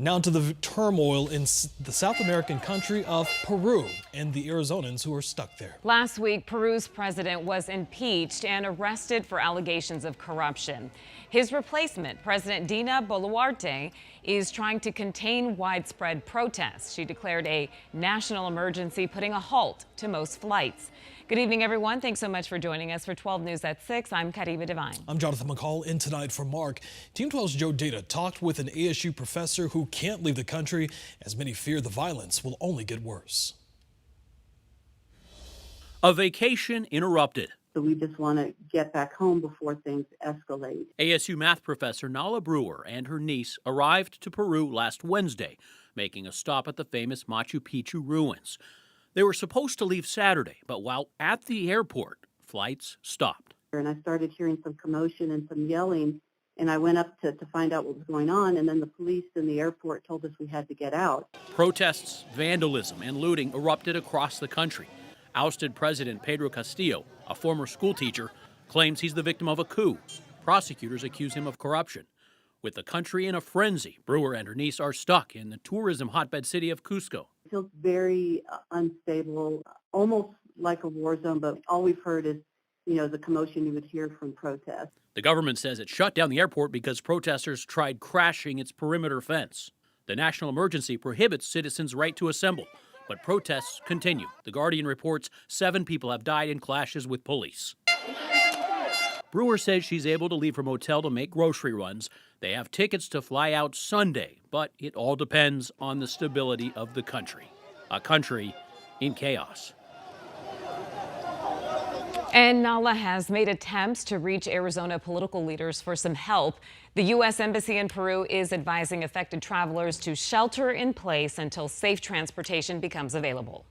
Now to the turmoil in the South American country of Peru and the Arizonans who are stuck there. Last week, Peru's president was impeached and arrested for allegations of corruption. His replacement, President Dina Boluarte, is trying to contain widespread protests. She declared a national emergency, putting a halt to most flights. Good evening, everyone. Thanks so much for joining us for 12 News at 6. I'm Caribe Devine. I'm Jonathan McCall, in tonight for Mark. Team 12's Joe Data talked with an ASU professor who can't leave the country as many fear the violence will only get worse. A vacation interrupted. So we just want to get back home before things escalate. ASU math professor Nala Brewer and her niece arrived to Peru last Wednesday, making a stop at the famous Machu Picchu ruins. They were supposed to leave Saturday, but while at the airport, flights stopped. And I started hearing some commotion and some yelling, and I went up to find out what was going on, and then the police in the airport told us we had to get out. Protests, vandalism, and looting erupted across the country. Ousted President Pedro Castillo, a former schoolteacher, claims he's the victim of a coup. Prosecutors accuse him of corruption. With the country in a frenzy, Brewer and her niece are stuck in the tourism hotbed city of Cusco. It feels very unstable, almost like a war zone, but all we've heard is, the commotion you would hear from protests. The government says it shut down the airport because protesters tried crashing its perimeter fence. The national emergency prohibits citizens' right to assemble, but protests continue. The Guardian reports 7 people have died in clashes with police. Brewer says she's able to leave her motel to make grocery runs. They have tickets to fly out Sunday, but it all depends on the stability of the country. A country in chaos. And Nala has made attempts to reach Arizona political leaders for some help. The U.S. Embassy in Peru is advising affected travelers to shelter in place until safe transportation becomes available.